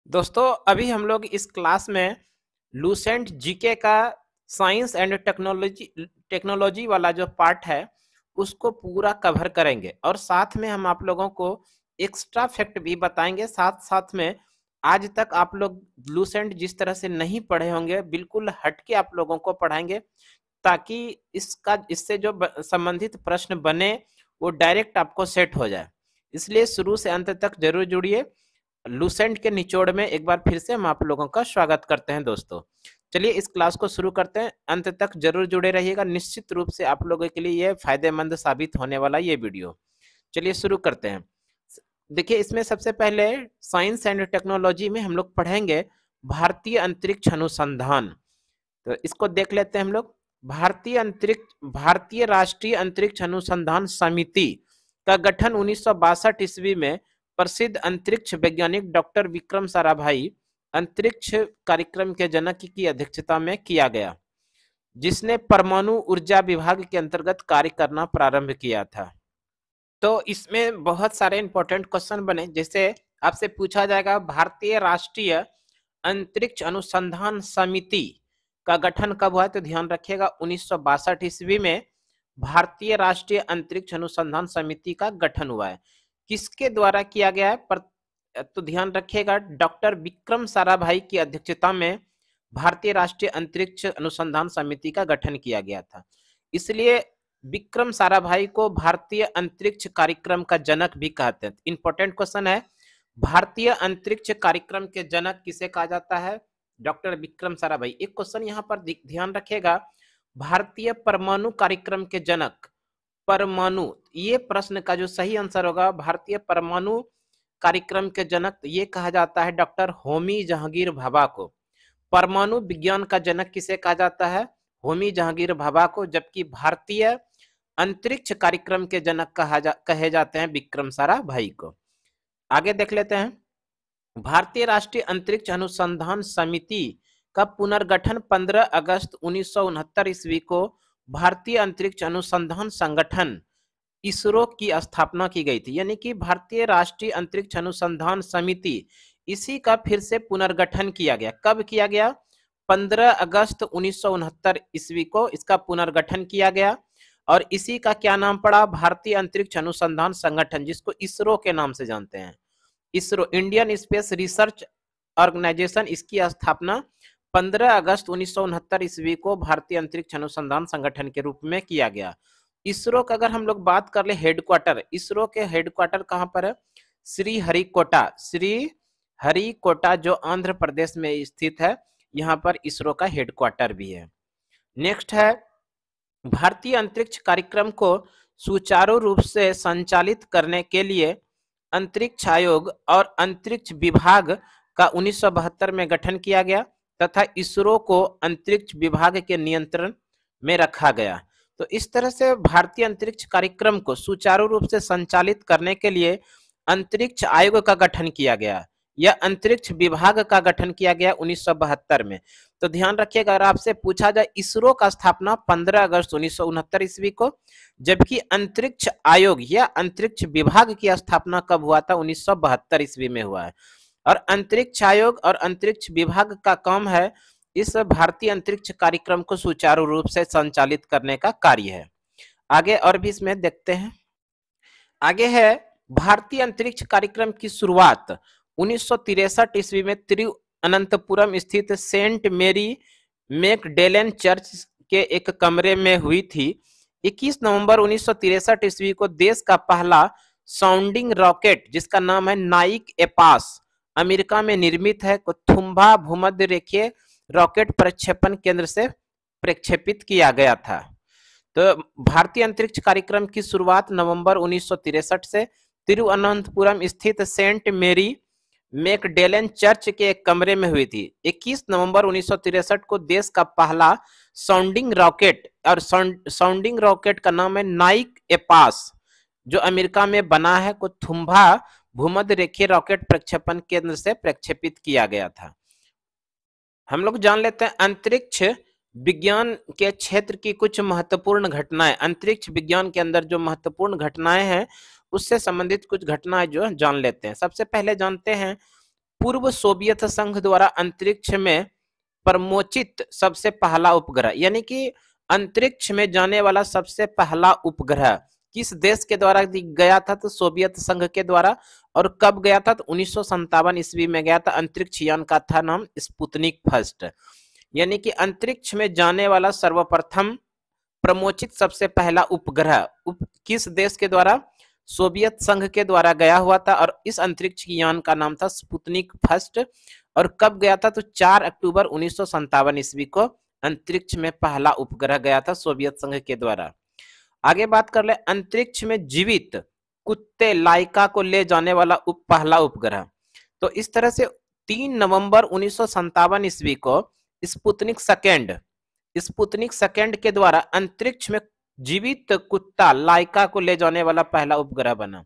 दोस्तों अभी हम लोग इस क्लास में लूसेंट जीके का साइंस एंड टेक्नोलॉजी टेक्नोलॉजी वाला जो पार्ट है उसको पूरा कवर करेंगे और साथ में हम आप लोगों को एक्स्ट्रा फैक्ट भी बताएंगे। साथ साथ में आज तक आप लोग लूसेंट जिस तरह से नहीं पढ़े होंगे बिल्कुल हटके आप लोगों को पढ़ाएंगे ताकि इसका इससे जो संबंधित प्रश्न बने वो डायरेक्ट आपको सेट हो जाए। इसलिए शुरू से अंत तक जरूर जुड़िए। लूसेंट के निचोड़ में एक बार फिर से हम आप लोगों का स्वागत करते हैं। दोस्तों चलिए इस क्लास को शुरू करते हैं, अंत तक जरूर जुड़े रहिएगा। निश्चित रूप से आप लोगों के लिए यह फायदेमंद साबित होने वाला ये वीडियो। चलिए शुरू करते हैं। देखिए इसमें सबसे पहले साइंस एंड टेक्नोलॉजी में हम लोग पढ़ेंगे भारतीय अंतरिक्ष अनुसंधान। तो इसको देख लेते हैं हम लोग। भारतीय राष्ट्रीय अंतरिक्ष अनुसंधान समिति का गठन 1962 ईस्वी में प्रसिद्ध अंतरिक्ष वैज्ञानिक डॉक्टर विक्रम साराभाई अंतरिक्ष कार्यक्रम के जनक की अध्यक्षता में किया गया, जिसने परमाणु ऊर्जा विभाग के अंतर्गत कार्य करना प्रारंभ किया था। तो इसमें बहुत सारे इंपॉर्टेंट क्वेश्चन बने, जैसे आपसे पूछा जाएगा भारतीय राष्ट्रीय अंतरिक्ष अनुसंधान समिति का गठन कब हुआ है, तो ध्यान रखिएगा 1962 ईस्वी में भारतीय राष्ट्रीय अंतरिक्ष अनुसंधान समिति का गठन हुआ है। किसके द्वारा किया गया है तो ध्यान रखिएगा डॉक्टर विक्रम साराभाई की अध्यक्षता में भारतीय राष्ट्रीय अंतरिक्ष अनुसंधान समिति का गठन किया गया था। इसलिए विक्रम साराभाई को भारतीय अंतरिक्ष कार्यक्रम का जनक भी कहते हैं। इंपॉर्टेंट क्वेश्चन है, भारतीय अंतरिक्ष कार्यक्रम के जनक किसे कहा जाता है, डॉक्टर विक्रम साराभाई। एक क्वेश्चन यहाँ पर ध्यान रखिएगा, भारतीय परमाणु कार्यक्रम के जनक परमाणु, ये प्रश्न का जो सही आंसर होगा भारतीय परमाणु कार्यक्रम के जनक ये कहा जाता है डॉक्टर होमी जहांगीर भाभा को। परमाणु विज्ञान का जनक किसे कहा जाता है, होमी जहांगीर भाभा को, जबकि भारतीय अंतरिक्ष कार्यक्रम के जनक कहे जाते हैं विक्रम साराभाई को। आगे देख लेते हैं। भारतीय राष्ट्रीय अंतरिक्ष अनुसंधान समिति का पुनर्गठन 15 अगस्त 1969 ईस्वी को भारतीय अंतरिक्ष अनुसंधान संगठन इसरो की स्थापना की गई थी। यानी कि भारतीय राष्ट्रीय अंतरिक्ष अनुसंधान समिति, इसी का फिर से पुनर्गठन किया गया। कब किया गया, 15 अगस्त 1969 ईस्वी को इसका पुनर्गठन किया गया और इसी का क्या नाम पड़ा, भारतीय अंतरिक्ष अनुसंधान संगठन, जिसको इसरो के नाम से जानते हैं। ISRO, Indian space research organisation, इसकी स्थापना 15 अगस्त 1969 ईस्वी को भारतीय अंतरिक्ष अनुसंधान संगठन के रूप में किया गया। इसरो का अगर हम लोग बात कर ले हेडक्वार्टर, इसरो के हेडक्वार्टर कहां पर है, श्री हरिकोटा जो आंध्र प्रदेश में स्थित है, यहां पर इसरो का हेडक्वार्टर भी है। नेक्स्ट है, भारतीय अंतरिक्ष कार्यक्रम को सुचारू रूप से संचालित करने के लिए अंतरिक्ष आयोग और अंतरिक्ष विभाग का 1972 में गठन किया गया तथा इसरो को अंतरिक्ष विभाग के नियंत्रण में रखा गया। तो इस तरह से भारतीय अंतरिक्ष कार्यक्रम को सुचारू रूप से संचालित करने के लिए अंतरिक्ष आयोग का गठन किया गया या अंतरिक्ष विभाग का गठन किया गया 1972 में। तो ध्यान रखिएगा, अगर आपसे पूछा जाए इसरो का स्थापना 15 अगस्त 1969 ईस्वी को, जबकि अंतरिक्ष आयोग या अंतरिक्ष विभाग की स्थापना कब हुआ था, 1972 ईस्वी में हुआ है। और अंतरिक्ष आयोग और अंतरिक्ष विभाग का काम है इस भारतीय अंतरिक्ष कार्यक्रम को सुचारू रूप से संचालित करने का कार्य है। आगे और भी इसमें देखते हैं। आगे है, भारतीय अंतरिक्ष कार्यक्रम की शुरुआत 1963 ईस्वी में तिरुवनंतपुरम स्थित सेंट मेरी मैगडेलेन चर्च के एक कमरे में हुई थी। 21 नवंबर 1963 ईस्वी को देश का पहला साउंडिंग रॉकेट, जिसका नाम है नाइक एपास, अमेरिका में निर्मित है, को थुम्बा भूमध्य रेखीय रॉकेट प्रक्षेपण केंद्र से प्रक्षेपित किया गया था। तो भारतीय अंतरिक्ष कार्यक्रम की शुरुआत नवंबर 1963 से तिरुवनंतपुरम स्थित सेंट मेरी मैगडेलेन चर्च के एक कमरे में हुई थी। 21 नवंबर 1963 को देश का पहला साउंडिंग रॉकेट, और साउंडिंग रॉकेट का नाम है नाइक एपास, जो अमेरिका में बना है, को थुम्बा भूमध्य रेखीय रॉकेट प्रक्षेपण केंद्र से प्रक्षेपित किया गया था। हम लोग जान लेते हैं अंतरिक्ष विज्ञान के क्षेत्र की कुछ महत्वपूर्ण घटनाएं। अंतरिक्ष विज्ञान के अंदर जो महत्वपूर्ण घटनाएं हैं उससे संबंधित कुछ घटनाएं जो जान लेते हैं। सबसे पहले जानते हैं पूर्व सोवियत संघ द्वारा अंतरिक्ष में प्रमोचित सबसे पहला उपग्रह, यानी कि अंतरिक्ष में जाने वाला सबसे पहला उपग्रह किस देश के द्वारा गया था? तो सोवियत संघ के द्वारा। और कब गया था? तो 1957 ईस्वी में गया था। अंतरिक्ष यान का था नाम स्पुतनिक फर्स्ट। यानी कि अंतरिक्ष में जाने वाला सर्वप्रथम प्रमोचित सबसे पहला उपग्रह किस देश के द्वारा? सोवियत संघ के द्वारा गया हुआ था। और इस अंतरिक्ष यान का नाम था स्पुतनिक फर्स्ट। और कब गया था? तो 4 अक्टूबर 1957 ईस्वी को अंतरिक्ष में पहला उपग्रह गया था सोवियत संघ के द्वारा। आगे बात कर ले, अंतरिक्ष में जीवित कुत्ते लाइका को ले जाने वाला पहला उपग्रह। तो इस तरह से 3 नवंबर 1957 ईस्वी को स्पुतनिक सेकेंड के द्वारा अंतरिक्ष में जीवित कुत्ता लाइका को ले जाने वाला पहला उपग्रह बना।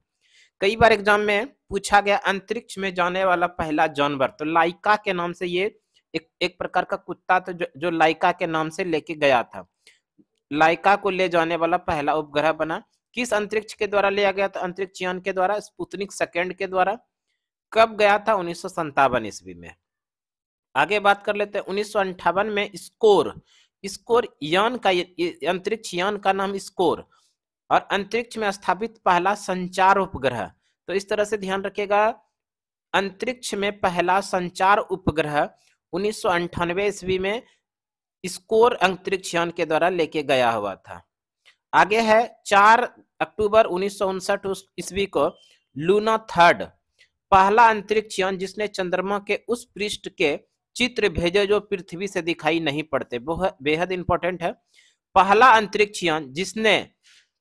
कई बार एग्जाम में पूछा गया अंतरिक्ष में जाने वाला पहला जानवर, तो लाइका के नाम से ये एक प्रकार का कुत्ता था जो लाइका के नाम से लेके गया था। लाइका को ले जाने वाला पहला उपग्रह बना। किस अंतरिक्ष के द्वारा लिया गया था? अंतरिक्ष यान के द्वारा, स्पुतनिक सेकेंड के द्वारा। कब गया था? 1957 ईस्वी में। आगे बात कर लेते हैं 1958 में स्कोर यान का, अंतरिक्ष यान का नाम स्कोर, और अंतरिक्ष में स्थापित पहला संचार उपग्रह। तो इस तरह से ध्यान रखिएगा, अंतरिक्ष में पहला संचार उपग्रह 1998 ईस्वी में स्कोर अंतरिक्ष यान के द्वारा लेके गया हुआ था। आगे है 4 अक्टूबर 1959 ईस्वी को लूना थर्ड, पहला अंतरिक्ष यान जिसने चंद्रमा के उस पृष्ठ के चित्र भेजे जो पृथ्वी से दिखाई नहीं पड़ते। बेहद इंपॉर्टेंट है। पहला अंतरिक्ष यान जिसने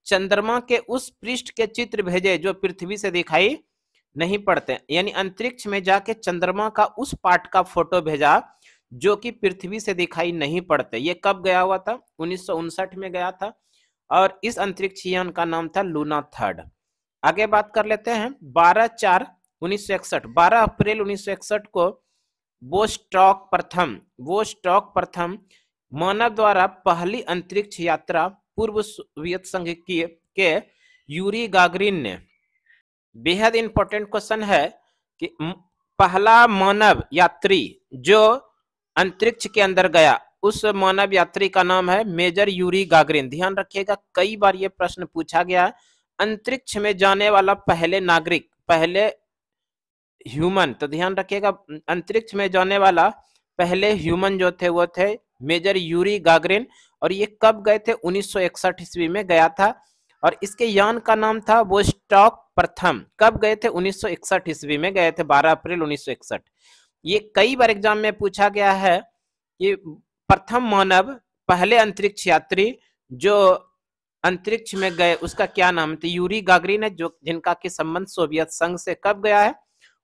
चंद्रमा के उस पृष्ठ के चित्र भेजे जो पृथ्वी से दिखाई नहीं पड़ते, यानी अंतरिक्ष में जाके चंद्रमा का उस पार्ट का फोटो भेजा जो कि पृथ्वी से दिखाई नहीं पड़ते। ये कब गया हुआ था? 1959 में गया था। और इस अंतरिक्ष यान का नाम था लूना थर्ड। आगे बात कर लेते हैं 12 अप्रैल 1961 को वोस्टॉक प्रथम मानव द्वारा पहली अंतरिक्ष यात्रा पूर्व सोवियत संघ के यूरी गागरिन ने। बेहद इंपॉर्टेंट क्वेश्चन है कि पहला मानव यात्री जो अंतरिक्ष के अंदर गया, उस मानव यात्री का नाम है मेजर यूरी गागरिन। ध्यान रखिएगा, कई बार ये प्रश्न पूछा गया, अंतरिक्ष में जाने वाला पहले नागरिक, पहले ह्यूमन। तो ध्यान रखिएगा, अंतरिक्ष में जाने वाला पहले ह्यूमन जो थे वो थे मेजर यूरी गागरिन। और ये कब गए थे? 1961 ईस्वी में गया था। और इसके यान का नाम था वोस्टॉक प्रथम। कब गए थे? 1961 ईस्वी में गए थे, 12 अप्रैल 1961। ये कई बार एग्जाम में पूछा गया है कि प्रथम मानव, पहले अंतरिक्ष यात्री जो अंतरिक्ष में गए उसका क्या नाम है? तो यूरी गागरिन है, जो जिनका की संबंध सोवियत संघ से कब गया है?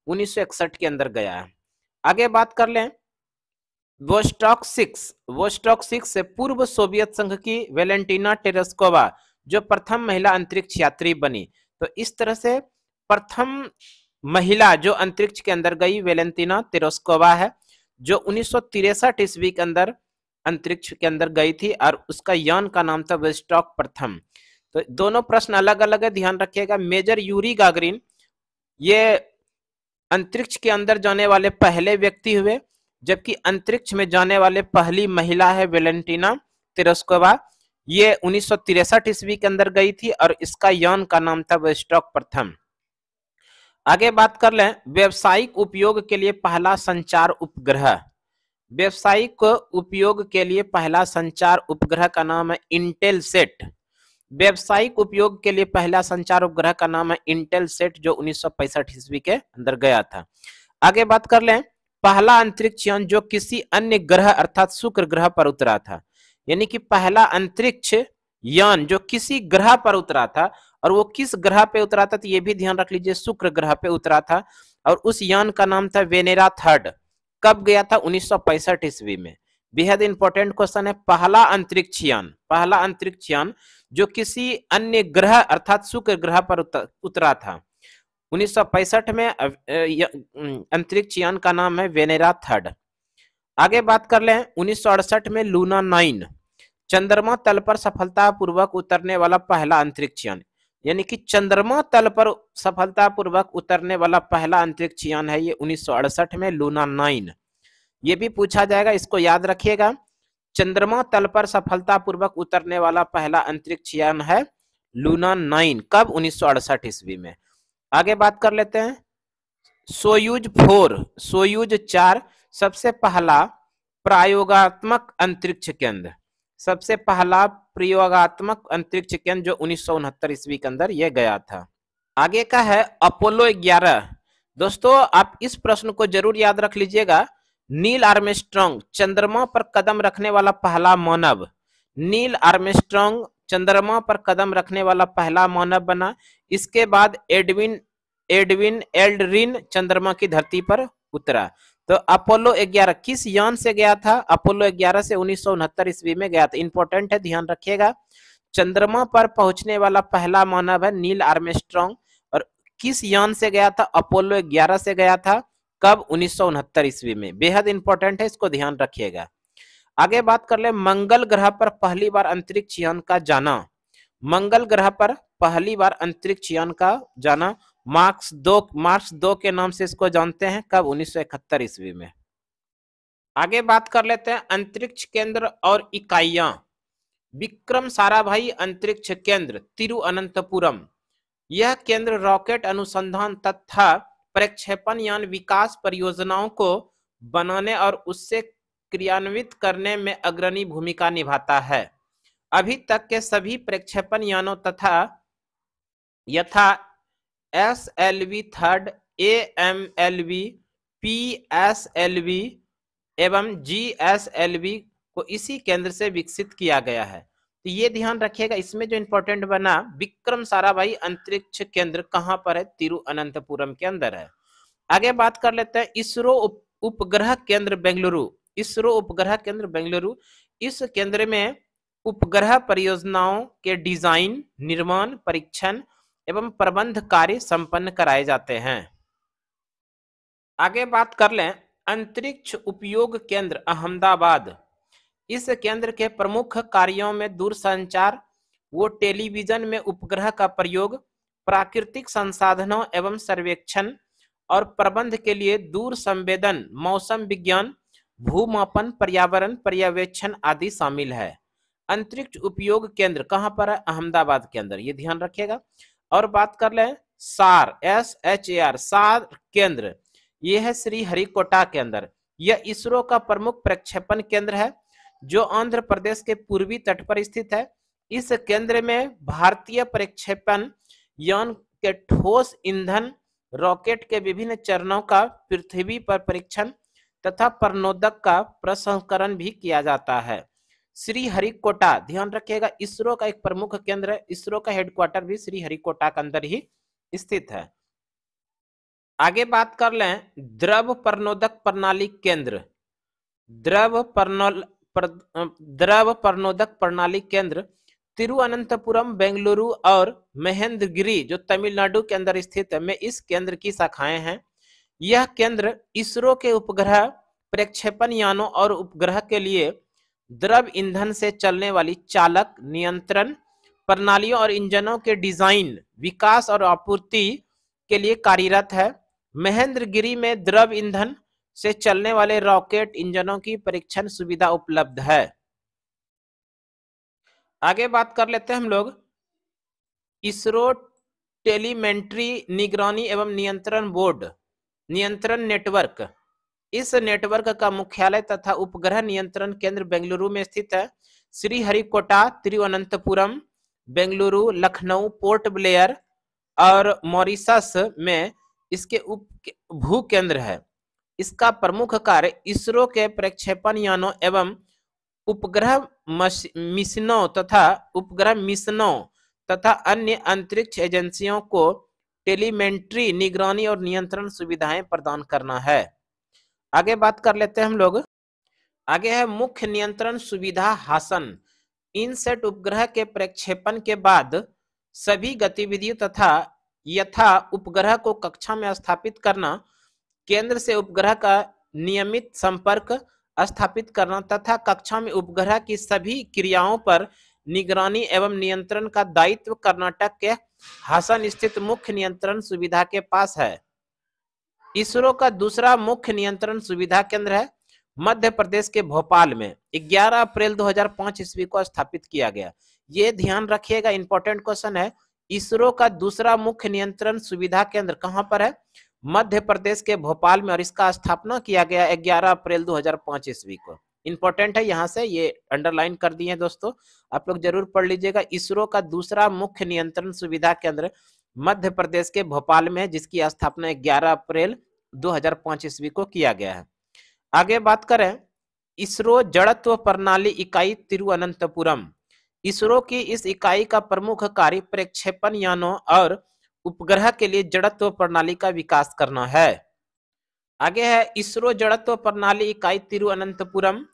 1961 के अंदर गया है। आगे बात कर लें वोस्टॉक 6 से पूर्व सोवियत संघ की वेलेंटिना टेरेस्कोवा जो प्रथम महिला अंतरिक्ष यात्री बनी। तो इस तरह से प्रथम महिला जो अंतरिक्ष के अंदर गई वेलेंटिना टेरेस्कोवा है, जो 1963 ईस्वी के अंदर अंतरिक्ष के अंदर गई थी। और उसका यान का नाम था वोस्टॉक प्रथम। तो दोनों प्रश्न अलग अलग है, ध्यान रखिएगा। मेजर यूरी गागरिन ये अंतरिक्ष के अंदर जाने वाले पहले व्यक्ति हुए, जबकि अंतरिक्ष में जाने वाले पहली महिला है वेलेंटिना तेरेस्कोवा। ये 1963 ईस्वी के अंदर गई थी और इसका यान का नाम था वोस्टॉक प्रथम। आगे बात कर लें व्यावसायिक उपयोग के लिए पहला संचार उपग्रह। व्यावसायिक उपयोग के लिए पहला संचार उपग्रह का नाम है इंटेलसेट। व्यावसायिक उपयोग के लिए पहला संचार उपग्रह का नाम है इंटेलसेट, जो 1965 ईस्वी के अंदर गया था। आगे बात कर लें पहला अंतरिक्ष यान जो किसी अन्य ग्रह अर्थात शुक्र ग्रह पर उतरा था। यानी कि पहला अंतरिक्ष यान जो किसी ग्रह पर उतरा था, और वो किस ग्रह पे उतरा था? तो ये भी ध्यान रख लीजिए, शुक्र ग्रह पे उतरा था। और उस यान का नाम था वेनेरा थर्ड। कब गया था? 1965 ईस्वी में। बेहद इंपॉर्टेंट क्वेश्चन है। पहला अंतरिक्ष यान जो किसी अन्य ग्रह अर्थात शुक्र ग्रह पर उतरा था 1965 में। अंतरिक्ष यान का नाम है वेनेरा थर्ड। आगे बात कर लें 1968 में लूना 9 चंद्रमा तल पर सफलतापूर्वक उतरने वाला पहला अंतरिक्ष यान। यानी कि चंद्रमा तल पर सफलतापूर्वक उतरने वाला पहला अंतरिक्ष यान है ये 1968 में लूना 9। ये भी पूछा जाएगा, इसको याद रखिएगा। चंद्रमा तल पर सफलतापूर्वक उतरने वाला पहला अंतरिक्ष यान है लूना 9। कब? 1968 ईस्वी में। आगे बात कर लेते हैं। सोयूज 4, सोयूज 4 सबसे पहला प्रयोगात्मक अंतरिक्ष केंद्र, सबसे पहला प्रयोगात्मक अंतरिक्ष केंद्र जो 1969 ईस्वी के अंदर यह गया था। आगे का है अपोलो 11। दोस्तों आप इस प्रश्न को जरूर याद रख लीजिएगा। नील आर्मस्ट्रांग चंद्रमा पर कदम रखने वाला पहला मानव, नील आर्मस्ट्रांग चंद्रमा पर कदम रखने वाला पहला मानव बना। इसके बाद एडविन एल्ड्रिन चंद्रमा की धरती पर उतरा। तो अपोलो 11 किस यान से गया था? अपोलो 11 से 1969 ईस्वी में गया था। इंपॉर्टेंट है, ध्यान रखिएगा। चंद्रमा पर पहुंचने वाला पहला मानव है नील आर्मस्ट्रांग। और किस यान से गया था? अपोलो 11 से गया था। कब? 1969 ईस्वी में। बेहद इंपॉर्टेंट है, इसको ध्यान रखिएगा। आगे बात कर ले मंगल ग्रह पर पहली बार अंतरिक्ष यान का जाना। मंगल ग्रह पर पहली बार अंतरिक्ष यान का जाना मार्स 2 के नाम से इसको जानते हैं। कब? 1971 ईस्वी में। आगे बात कर लेते हैं अंतरिक्ष केंद्र और इकाइयां। विक्रम साराभाई अंतरिक्ष केंद्र तिरुअनंतपुरम। यह केंद्र रॉकेट अनुसंधान तथा प्रक्षेपण यान विकास परियोजनाओं को बनाने और उससे क्रियान्वित करने में अग्रणी भूमिका निभाता है। अभी तक के सभी प्रक्षेपण यानों तथा यथा SLV 3, AMLV, PSLV एवं GSLV को इसी केंद्र से विकसित किया गया है। तो ये ध्यान रखिएगा। इसमें जो इंपॉर्टेंट बना विक्रम साराभाई अंतरिक्ष केंद्र कहां पर है? तिरुअनंतपुरम के अंदर है। आगे बात कर लेते हैं इसरो उपग्रह केंद्र बेंगलुरु। इसरो उपग्रह केंद्र बेंगलुरु, इस केंद्र में उपग्रह परियोजनाओं के डिजाइन, निर्माण, परीक्षण एवं प्रबंध कार्य संपन्न कराए जाते हैं। आगे बात कर लें अंतरिक्ष उपयोग केंद्र अहमदाबाद। इस केंद्र के प्रमुख कार्यों में दूरसंचार व टेलीविजन में उपग्रह का प्रयोग, प्राकृतिक संसाधनों एवं सर्वेक्षण और प्रबंध के लिए दूर संवेदन, मौसम विज्ञान, भूमापन, पर्यावरण पर्यवेक्षण आदि शामिल है। अंतरिक्ष उपयोग केंद्र कहां पर है? अहमदाबाद के अंदर, ये ध्यान रखिएगा। और बात कर लें सार, SHAR सार केंद्र, यह है श्रीहरिकोटा के अंदर। यह इसरो का प्रमुख प्रक्षेपण केंद्र है जो आंध्र प्रदेश के पूर्वी तट पर स्थित है। इस केंद्र में भारतीय प्रक्षेपण यान के ठोस ईंधन रॉकेट के विभिन्न चरणों का पृथ्वी पर परीक्षण तथा प्रणोदक का प्रसंस्करण भी किया जाता है। श्रीहरिकोटा ध्यान रखिएगा, इसरो का एक प्रमुख केंद्र है। इसरो का हेडक्वार्टर भी श्रीहरिकोटा के अंदर ही स्थित है। आगे बात कर लें द्रव प्रणोदक प्रणाली केंद्र। द्रव प्रणोदक प्रणाली केंद्र तिरुअनंतपुरम, बेंगलुरु और महेंद्रगिरी जो तमिलनाडु के अंदर स्थित है में इस केंद्र की शाखाएं हैं। यह केंद्र इसरो के उपग्रह प्रक्षेपण यानों और उपग्रह के लिए द्रव ईंधन से चलने वाली चालक, नियंत्रण प्रणालियों और इंजनों के डिजाइन, विकास और आपूर्ति के लिए कार्यरत है। महेंद्रगिरी में द्रव ईंधन से चलने वाले रॉकेट इंजनों की परीक्षण सुविधा उपलब्ध है। आगे बात कर लेते हैं हम लोग इसरो टेलीमेट्री निगरानी एवं नियंत्रण बोर्ड, नियंत्रण नेटवर्क। इस नेटवर्क का मुख्यालय तथा उपग्रह नियंत्रण केंद्र बेंगलुरु में स्थित है। श्रीहरिकोटा, तिरुअनंतपुरम, बेंगलुरु, लखनऊ, पोर्ट ब्लेयर और मॉरिशस में इसके भू केंद्र है। इसका प्रमुख कार्य इसरो के प्रक्षेपण यानों एवं उपग्रह मिशनों तथा अन्य अंतरिक्ष एजेंसियों को टेलीमेट्री निगरानी और नियंत्रण सुविधाएं प्रदान करना है। आगे बात कर लेते हैं हम लोग। आगे है मुख्य नियंत्रण सुविधा हासन। इनसेट उपग्रह के प्रक्षेपण के बाद सभी गतिविधियों तथा यथा उपग्रह को कक्षा में स्थापित करना, केंद्र से उपग्रह का नियमित संपर्क स्थापित करना तथा कक्षा में उपग्रह की सभी क्रियाओं पर निगरानी एवं नियंत्रण का दायित्व कर्नाटक के हासन स्थित मुख्य नियंत्रण सुविधा के पास है। इसरो का दूसरा मुख्य नियंत्रण सुविधा केंद्र है मध्य प्रदेश के भोपाल में। 11 अप्रैल 2005 ईस्वी को स्थापित किया गया। ये ध्यान रखिएगा, इंपॉर्टेंट क्वेश्चन है। इसरो का दूसरा मुख्य नियंत्रण सुविधा केंद्र कहां पर है? मध्य प्रदेश के भोपाल में, और इसका स्थापना किया गया 11 अप्रैल 2005 ईस्वी को। इंपॉर्टेंट है, यहां से ये अंडरलाइन कर दिए हैं दोस्तों, आप लोग जरूर पढ़ लीजिएगा। इसरो का दूसरा मुख्य नियंत्रण सुविधा केंद्र मध्य प्रदेश के भोपाल में, जिसकी स्थापना 11 अप्रैल 2005 ईस्वी को किया गया है। आगे बात करें, इसरो जड़त्व प्रणाली इकाई तिरुवनंतपुरम। इसरो की इस इकाई का प्रमुख कार्य प्रक्षेपण यानों और उपग्रह के लिए जड़त्व प्रणाली का विकास करना है। आगे है इसरो जड़त्व प्रणाली इकाई तिरुवनंतपुरम।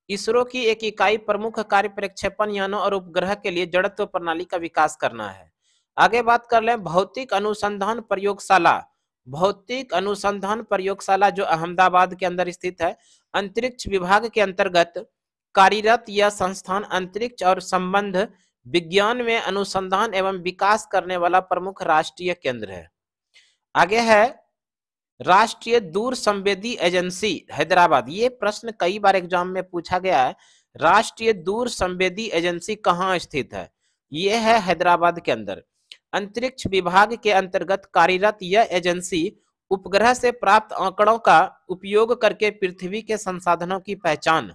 इसरो की एक इकाई प्रमुख कार्य प्रक्षेपण यानों और उपग्रह के लिए जड़त्व प्रणाली का विकास करना है। आगे बात कर लें भौतिक अनुसंधान प्रयोगशाला। भौतिक अनुसंधान प्रयोगशाला जो अहमदाबाद के अंदर स्थित है, अंतरिक्ष विभाग के अंतर्गत कार्यरत यह संस्थान अंतरिक्ष और संबंध विज्ञान में अनुसंधान एवं विकास करने वाला प्रमुख राष्ट्रीय केंद्र है। आगे है राष्ट्रीय दूर संवेदी एजेंसी हैदराबाद। ये प्रश्न कई बार एग्जाम में पूछा गया है। राष्ट्रीय दूर संवेदी एजेंसी कहाँ स्थित है? ये है हैदराबाद के अंदर। अंतरिक्ष विभाग के अंतर्गत कार्यरत यह एजेंसी उपग्रह से प्राप्त आंकड़ों का उपयोग करके पृथ्वी के संसाधनों की पहचान,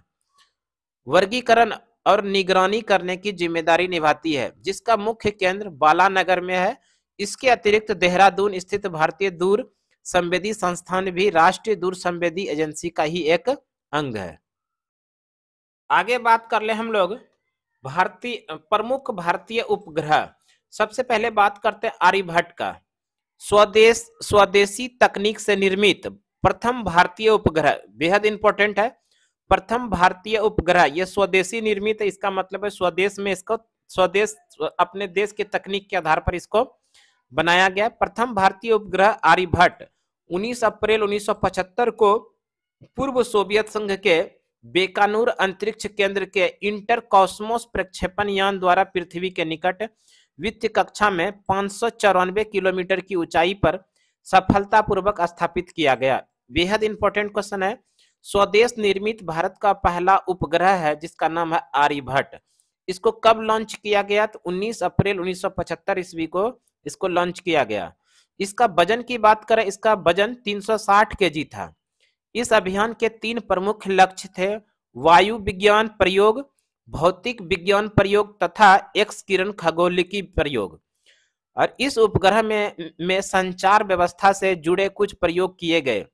वर्गीकरण और निगरानी करने की जिम्मेदारी निभाती है, जिसका मुख्य केंद्र बालानगर में है। इसके अतिरिक्त देहरादून स्थित भारतीय दूर संवेदी संस्थान भी राष्ट्रीय दूर संवेदी एजेंसी का ही एक अंग है। आगे बात कर ले हम लोग प्रमुख भारतीय उपग्रह। सबसे पहले बात करते हैं आर्यभट्ट का। स्वदेशी तकनीक से निर्मित प्रथम भारतीय उपग्रह, बेहद इंपॉर्टेंट है। प्रथम भारतीय उपग्रह ये स्वदेशी निर्मित है, इसका मतलब है स्वदेश में इसको, स्वदेश अपने देश के तकनीक के आधार पर इसको बनाया गया। प्रथम भारतीय उपग्रह आर्यभट्ट 19 अप्रैल 1975 को पूर्व सोवियत संघ के बेकानूर अंतरिक्ष केंद्र के इंटर कॉस्मोस प्रक्षेपण यान द्वारा पृथ्वी के निकट वित्त कक्षा में 594 किलोमीटर की ऊंचाई पर सफलतापूर्वक स्थापित किया गया। बेहद इंपॉर्टेंट क्वेश्चन है। स्वदेश निर्मित भारत का पहला उपग्रह है जिसका नाम है आर्यभट्ट। इसको कब लॉन्च किया गया? तो 19 अप्रैल 1975 ईस्वी को इसको लॉन्च किया गया। इसका वजन की बात करें, इसका वजन 360 केजी था। इस अभियान के 3 प्रमुख लक्ष्य थे: वायु विज्ञान प्रयोग, भौतिक विज्ञान प्रयोग तथा एक्स किरण खगोलिकी प्रयोग। और इस उपग्रह में संचार व्यवस्था से जुड़े कुछ प्रयोग किए गए।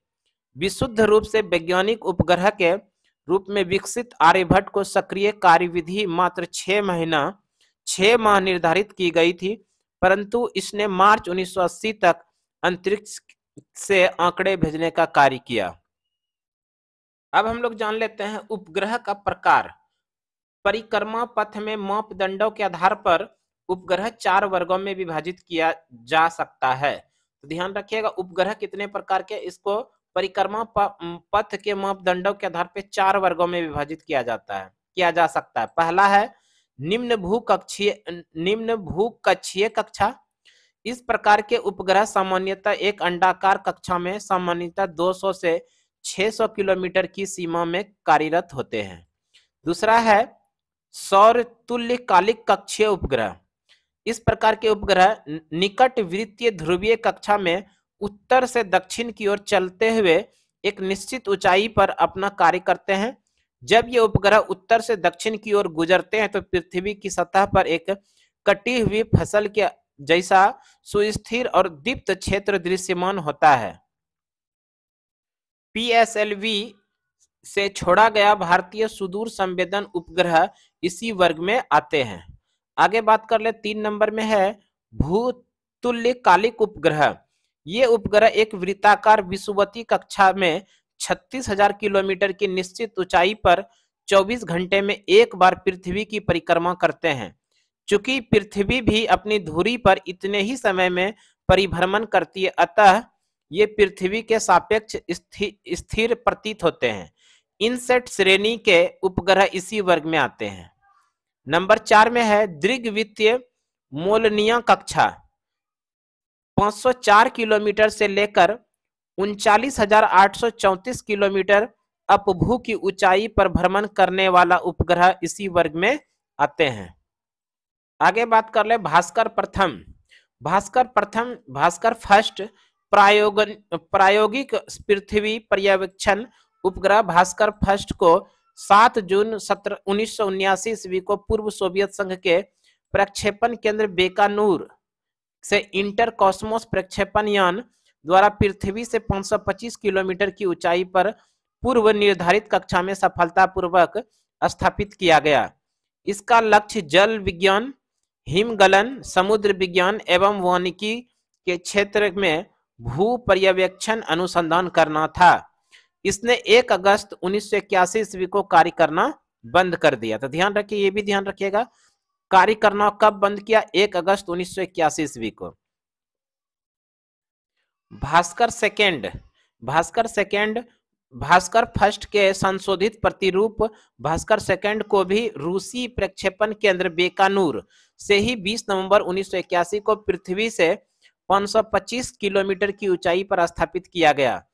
विशुद्ध रूप से वैज्ञानिक उपग्रह के रूप में विकसित आर्यभट्ट को सक्रिय कार्यविधि मात्र 6 माह निर्धारित की गई थी, परंतु इसने मार्च 1980 तक अंतरिक्ष से आंकड़े भेजने का कार्य किया। अब हम लोग जान लेते हैं उपग्रह का प्रकार। परिक्रमा पथ में मापदंडों के आधार पर उपग्रह 4 वर्गों में विभाजित किया जा सकता है। तो ध्यान रखिएगा, उपग्रह कितने प्रकार के, इसको परिक्रमा पथ के मापदंडों के आधार पर 4 वर्गों में विभाजित किया जा सकता है। पहला है निम्न भूकक्षीय कक्षा। इस प्रकार के उपग्रह सामान्यतः एक अंडाकार कक्षा में सामान्यतः 200 से 600 किलोमीटर की सीमा में कार्यरत होते हैं। दूसरा है सौर तुल्यकालिक कक्षीय उपग्रह। इस प्रकार के उपग्रह निकट वृत्तीय ध्रुवीय कक्षा में उत्तर से दक्षिण की ओर चलते हुए एक निश्चित ऊंचाई पर अपना कार्य करते हैं। जब ये उपग्रह उत्तर से दक्षिण की ओर गुजरते हैं तो पृथ्वी की सतह पर एक कटी हुई फसल के जैसा सुस्थिर और दीप्त क्षेत्र दृश्यमान होता है। PSLV से छोड़ा गया भारतीय सुदूर संवेदन उपग्रह इसी वर्ग में आते हैं। आगे बात कर ले 3 नंबर में है भूतुल्यकालिक उपग्रह। ये उपग्रह एक वृत्ताकार विषुवतीय कक्षा में 36,000 किलोमीटर की निश्चित ऊंचाई पर 24 घंटे में एक बार पृथ्वी की परिक्रमा करते हैं। चूंकि पृथ्वी भी अपनी धुरी पर इतने ही समय में परिभ्रमण करती है, अतः ये पृथ्वी के सापेक्ष स्थिर प्रतीत होते हैं। इनसेट श्रेणी के उपग्रह इसी वर्ग में आते हैं। नंबर 4 में है दृग्वितीय मोलनिया कक्षा 504 किलोमीटर से लेकर 39,834 किलोमीटर अपभू की ऊंचाई पर भ्रमण करने वाला उपग्रह इसी वर्ग में आते हैं। आगे बात कर ले भास्कर प्रथम। भास्कर फर्स्ट प्रायोगिक पृथ्वी पर्यवेक्षण उपग्रह भास्कर फर्स्ट को 7 जून 1979 ईस्वी को पूर्व सोवियत संघ के प्रक्षेपण केंद्र बेकानूर से इंटर कॉस्मोस प्रक्षेपण यान द्वारा पृथ्वी से 525 किलोमीटर की ऊंचाई पर पूर्व निर्धारित कक्षा में सफलतापूर्वक स्थापित किया गया। इसका लक्ष्य जल विज्ञान, हिमगलन, समुद्र विज्ञान एवं वानिकी के क्षेत्र में भू पर्यवेक्षण अनुसंधान करना था। इसने 1 अगस्त 1981 ईस्वी को कार्य करना बंद कर दिया। तो ध्यान रखिए, ये भी ध्यान रखिएगा, कार्य करना कब बंद किया? 1 अगस्त 1981 ईस्वी को। भास्कर फर्स्ट के संशोधित प्रतिरूप भास्कर सेकंड को भी रूसी प्रक्षेपण केंद्र बेकानूर से ही 20 नवंबर 1981 को पृथ्वी से 525 किलोमीटर की ऊंचाई पर स्थापित किया गया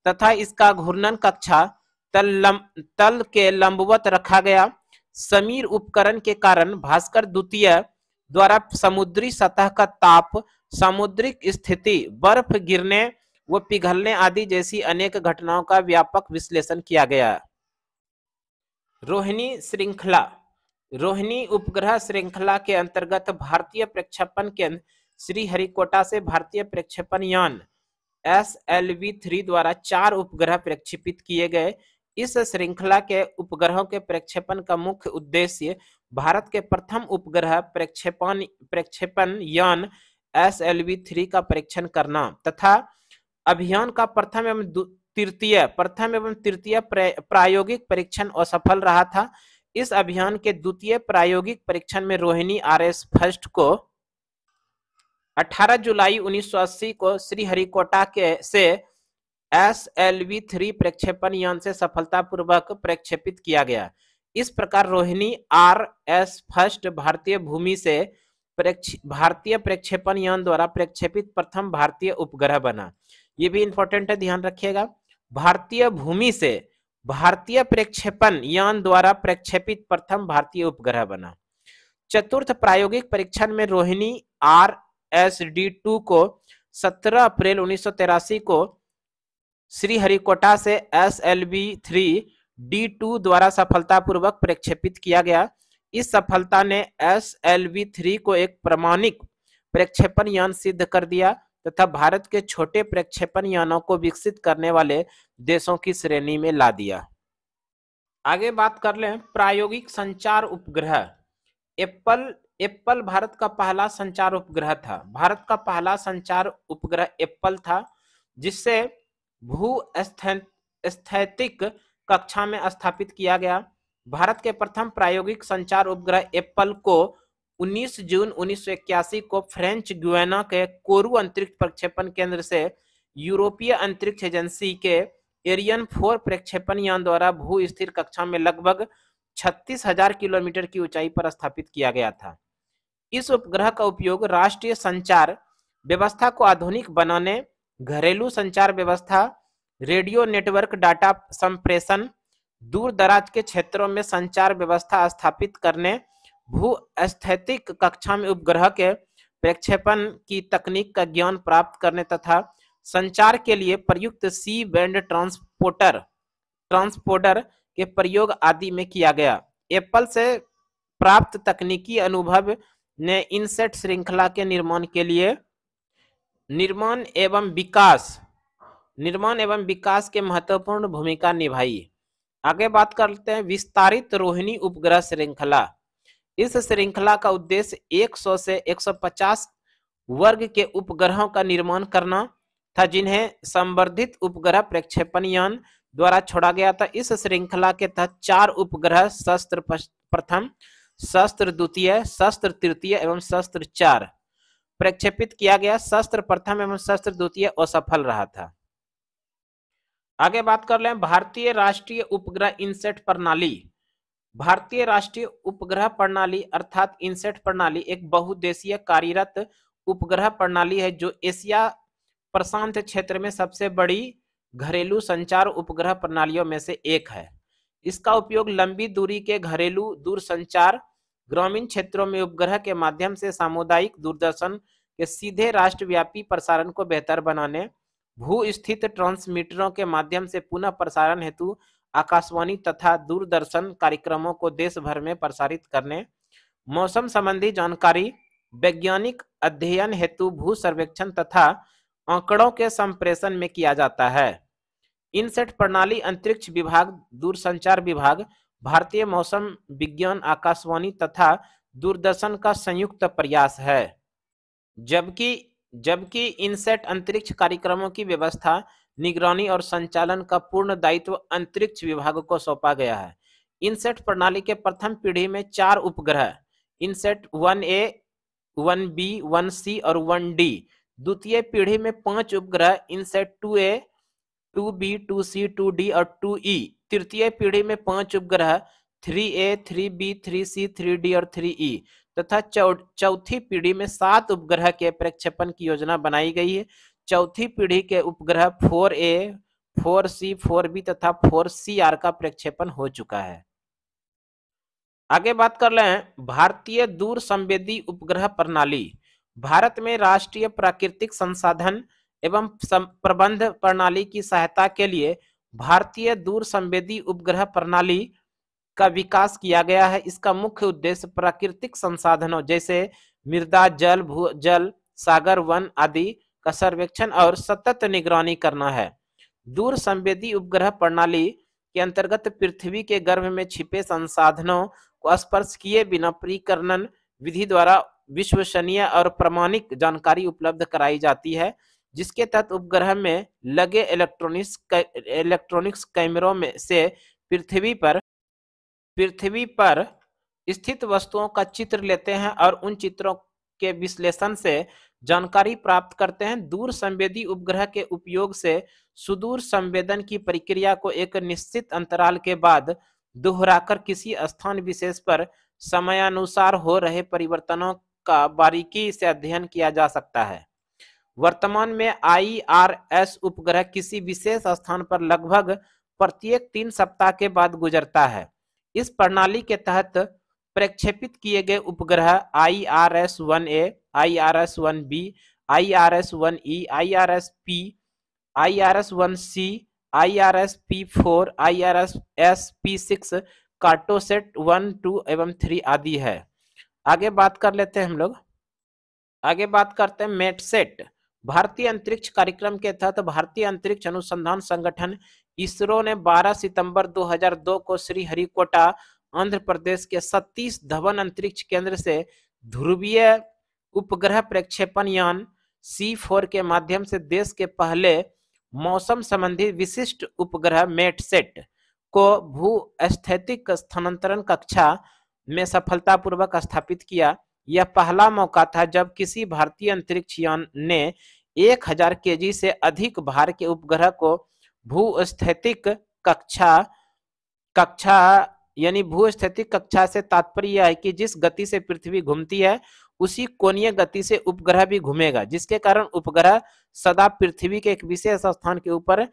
तथा इसका घूर्णन कक्षा तल के लंबवत रखा गया। समीर उपकरण के कारण भास्कर द्वितीय द्वारा समुद्री सतह का ताप, सामुद्रिक स्थिति, बर्फ गिरने व पिघलने आदि जैसी अनेक घटनाओं का व्यापक विश्लेषण किया गया। रोहिणी उपग्रह श्रृंखला के अंतर्गत भारतीय प्रक्षेपण केंद्र श्रीहरिकोटा से भारतीय प्रक्षेपण यान SLV-3 द्वारा 4 उपग्रह प्रक्षेपित किए गए। इस श्रृंखला के उपग्रहों के प्रक्षेपण का मुख्य उद्देश्य भारत के प्रथम उपग्रह प्रक्षेपण यान SLV-3 का परीक्षण करना तथा अभियान का प्रथम एवं तृतीय प्रायोगिक परीक्षण असफल रहा था। इस अभियान के द्वितीय प्रायोगिक परीक्षण में रोहिणी RS फर्स्ट को 18 जुलाई 1980 को श्रीहरिकोटा से SLV-3 प्रक्षेपण यान से सफलतापूर्वक प्रक्षेपित किया गया। इस प्रकार रोहिणी RS फर्स्ट भारतीय भूमि से भारतीय प्रक्षेपण यान द्वारा प्रक्षेपित प्रथम भारतीय उपग्रह बना। ये भी इंपॉर्टेंट है, ध्यान रखिएगा। भारतीय भूमि से भारतीय प्रक्षेपण यान द्वारा प्रक्षेपित प्रथम भारतीय उपग्रह बना। चतुर्थ प्रायोगिक परीक्षण में रोहिणी RSD-2 को 17 अप्रैल 1983 को श्रीहरिकोटा से SLV-3D2 द्वारा सफलतापूर्वक प्रक्षेपित किया गया। इस सफलता ने SLV-3 को एक प्रामाणिक प्रक्षेपण यान सिद्ध कर दिया तथा भारत के छोटे प्रक्षेपण यानों को विकसित करने वाले देशों की श्रेणी में ला दिया। आगे बात कर लें प्रायोगिक संचार उपग्रह। एप्पल भारत का पहला संचार उपग्रह था। भारत का पहला संचार उपग्रह एप्पल था, जिससे भू-स्थैतिक कक्षा में स्थापित किया गया। भारत के प्रथम प्रायोगिक संचार उपग्रह एप्पल को 19 जून 1981 को फ्रेंच गुयाना के कोरू अंतरिक्ष प्रक्षेपण केंद्र से यूरोपीय अंतरिक्ष एजेंसी के एरियन 4 प्रक्षेपण यान द्वारा भू स्थिर कक्षा में लगभग 36,000 किलोमीटर की ऊंचाई पर स्थापित किया गया था। इस उपग्रह का उपयोग राष्ट्रीय संचार व्यवस्था को आधुनिक बनाने, घरेलू संचार व्यवस्था, रेडियो नेटवर्क डाटा संप्रेषण, दूर दराज के क्षेत्रों में संचार व्यवस्था स्थापित करने, भू-स्थैतिक कक्षा में उपग्रह के प्रक्षेपण की तकनीक का ज्ञान प्राप्त करने तथा संचार के लिए प्रयुक्त सी बैंड ट्रांसपोर्टर के प्रयोग आदि में किया गया। एप्पल से प्राप्त तकनीकी अनुभव ने इनसेट श्रृंखला के निर्माण एवं विकास के महत्वपूर्ण भूमिका निभाई। आगे बात करते हैं विस्तारित रोहिणी उपग्रह श्रृंखला। इस श्रृंखला का उद्देश्य 100 से 150 वर्ग के उपग्रहों का निर्माण करना था, जिन्हें संवर्धित उपग्रह प्रक्षेपण यान द्वारा छोड़ा गया था। इस श्रृंखला के तहत 4 उपग्रह शस्त्र प्रथम, शस्त्र द्वितीय, शस्त्र तृतीय एवं शस्त्र 4 प्रक्षेपित किया गया। शस्त्र प्रथम एवं शस्त्र द्वितीय असफल रहा था। आगे बात कर लें भारतीय राष्ट्रीय उपग्रह इनसेट प्रणाली। भारतीय राष्ट्रीय उपग्रह प्रणाली अर्थात इनसेट प्रणाली एक बहुउद्देशीय कार्यरत उपग्रह प्रणाली है जो एशिया प्रशांत क्षेत्र में सबसे बड़ी घरेलू संचार उपग्रह प्रणालियों में से एक है। इसका उपयोग लंबी दूरी के घरेलू दूरसंचार, ग्रामीण क्षेत्रों में उपग्रह के माध्यम से सामुदायिक दूरदर्शन के सीधे राष्ट्रव्यापी प्रसारण को बेहतर बनाने, भू स्थित ट्रांसमीटरों के माध्यम से पुनः प्रसारण हेतु आकाशवाणी तथा दूरदर्शन कार्यक्रमों को देश भर में प्रसारित करने, मौसम संबंधी जानकारी, वैज्ञानिक अध्ययन हेतु भू सर्वेक्षण तथा आंकड़ों के संप्रेषण में किया जाता है। इनसेट प्रणाली अंतरिक्ष विभाग, दूरसंचार विभाग, भारतीय मौसम विज्ञान आकाशवाणी तथा दूरदर्शन का संयुक्त प्रयास है। जबकि इनसेट अंतरिक्ष कार्यक्रमों की व्यवस्था, निगरानी और संचालन का पूर्ण दायित्व अंतरिक्ष विभाग को सौंपा गया है। इनसेट प्रणाली के प्रथम पीढ़ी में 4 उपग्रह इनसेट 1A, 1B, 1C और 1D, द्वितीय पीढ़ी में 5 उपग्रह INSAT 2A, 2B, 2C, 2D और 2E, तृतीय पीढ़ी में 5 उपग्रह 3A, 3B, 3C, 3D और 3E तथा चौथी पीढ़ी में 7 उपग्रह के प्रक्षेपण की योजना बनाई गई है। चौथी पीढ़ी के उपग्रह 4A, 4C, 4B तथा 4CR का प्रक्षेपण हो चुका है। आगे बात कर रहे हैं भारतीय दूर संवेदी उपग्रह प्रणाली। भारत में राष्ट्रीय प्राकृतिक संसाधन एवं प्रबंध प्रणाली की सहायता के लिए भारतीय दूर संवेदी उपग्रह प्रणाली का विकास किया गया है। इसका मुख्य उद्देश्य प्राकृतिक संसाधनों जैसे मृदा, जल, भूजल, सागर, वन आदि का सर्वेक्षण और सतत निगरानी करना है। दूर संवेदी उपग्रह प्रणाली के अंतर्गत पृथ्वी के गर्भ में छिपे संसाधनों को स्पर्श किए बिना परिकर्णन विधि द्वारा विश्वसनीय और प्रामाणिक जानकारी उपलब्ध कराई जाती है, जिसके तहत उपग्रह में लगे इलेक्ट्रॉनिक्स कैमरों में से पृथ्वी पर स्थित वस्तुओं का चित्र लेते हैं और उन चित्रों के विश्लेषण से जानकारी प्राप्त करते हैं। दूर संवेदी उपग्रह के उपयोग से सुदूर संवेदन की प्रक्रिया को एक निश्चित अंतराल के बाद दोहराकर किसी स्थान विशेष पर समयानुसार हो रहे परिवर्तनों का बारीकी से अध्ययन किया जा सकता है। वर्तमान में IRS उपग्रह किसी विशेष स्थान पर लगभग प्रत्येक 3 सप्ताह के बाद गुजरता है। इस प्रणाली के तहत प्रक्षेपित किए गए उपग्रह IRS-1A, IRS-1B, IRS-1E, IRS-P, IRS-1C, IRS-P4, IRS-P6, Cartosat 1, 2 एवं 3 आदि है। आगे बात कर लेते हैं हम लोग। आगे बात करते हैं मेटसेट। भारतीय अंतरिक्ष कार्यक्रम के तहत भारतीय अंतरिक्ष अनुसंधान संगठन इसरो ने 12 सितंबर 2002 को श्रीहरिकोटा, आंध्र प्रदेश के सतीश धवन अंतरिक्ष केंद्र से ध्रुवीय उपग्रह प्रक्षेपण यान C4 के माध्यम से देश के पहले मौसम संबंधी विशिष्ट उपग्रह मेटसेट को भू-स्थैतिक स्थानांतरण कक्षा में सफलतापूर्वक स्थापित किया। यह पहला मौका था जब किसी भारतीय अंतरिक्ष यान ने 1000 केजी से अधिक भार के उपग्रह को भू-स्थैतिक कक्षा यानी भू-स्थैतिक कक्षा से तात्पर्य यह है कि जिस गति से पृथ्वी घूमती है उसी कोणीय गति से उपग्रह भी घूमेगा, जिसके कारण उपग्रह सदा पृथ्वी के एक विशेष स्थान के ऊपर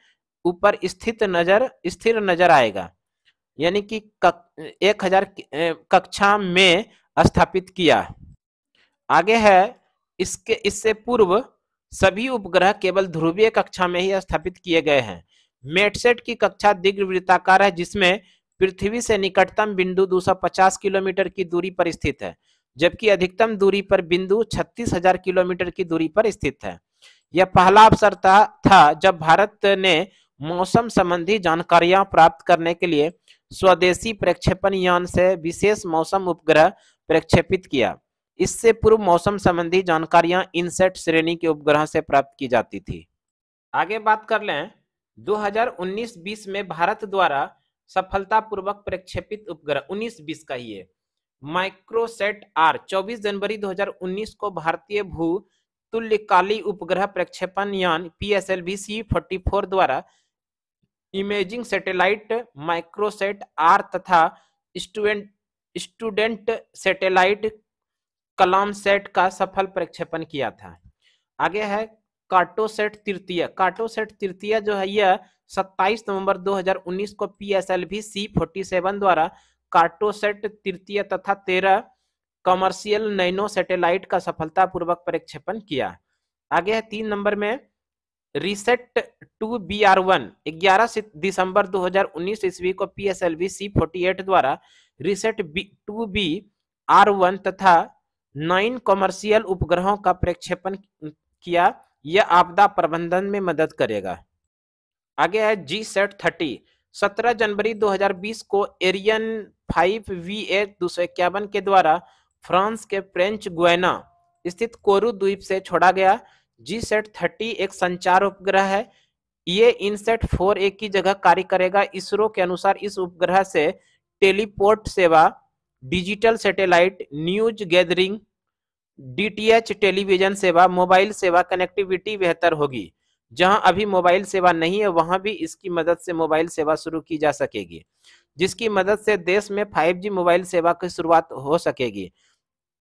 स्थिर नजर आएगा, यानी कि 1000 कक्षा में स्थापित किया। आगे है इससे पूर्व सभी उपग्रह केवल ध्रुवीय कक्षा में ही स्थापित किए गए हैं। मेटसेट की कक्षा दीर्घवृत्ताकार है, जिसमें पृथ्वी से निकटतम बिंदु 250 किलोमीटर की दूरी पर स्थित है, जबकि अधिकतम दूरी पर बिंदु 36,000 किलोमीटर की दूरी पर स्थित है। यह पहला अवसर था जब भारत ने मौसम संबंधी जानकारियां प्राप्त करने के लिए स्वदेशी प्रक्षेपण यान से विशेष मौसम उपग्रह प्रक्षेपित किया। इससे पूर्व मौसम संबंधी जानकारियां इनसेट श्रेणी के उपग्रह से प्राप्त की जाती थी। आगे बात कर लें 2019-20 में भारत द्वारा सफलतापूर्वक प्रक्षेपित उपग्रह 19-20 का ही है माइक्रोसेट R 24 जनवरी 2019 को भारतीय भू तुल्यकाली उपग्रह प्रक्षेपण यान PSLV C-44 द्वारा इमेजिंग सैटेलाइट माइक्रोसेट R तथा स्टूडेंट स्टूडेंट सैटेलाइट कलाम सेट का सफल प्रक्षेपण किया था। आगे है कार्टोसेट तृतीय। कार्टोसेट तृतीय जो है यह 27 नवंबर 2019 को PSLV C-47 द्वारा कार्टोसेट तृतीय तथा 13 कमर्शियल नैनो सैटेलाइट का सफलतापूर्वक प्रक्षेपण किया। आगे है 3 नंबर में रिसेट 2BR1 11 दिसंबर 2019 ईस्वी को PSLV C-48 द्वारा रिसेट 2BR1 तथा 9 कमर्शियल उपग्रहों का प्रक्षेपण किया। यह आपदा प्रबंधन में मदद करेगा। आगे है GSAT-30 17 जनवरी 2020 को एरियन 5VA 251 के द्वारा फ्रांस के फ्रेंच गुयाना स्थित कोरू द्वीप से छोड़ा गया। GSAT-30 एक संचार उपग्रह है। ये इनसेट 4A की जगह कार्य करेगा। इसरो के अनुसार इस उपग्रह से टेलीपोर्ट सेवा, digital satellite news gathering, DTH television सेवा, मोबाइल सेवा कनेक्टिविटी बेहतर होगी। जहां अभी मोबाइल सेवा नहीं है वहां भी इसकी मदद से मोबाइल सेवा शुरू की जा सकेगी, जिसकी मदद से देश में 5G मोबाइल सेवा की शुरुआत हो सकेगी।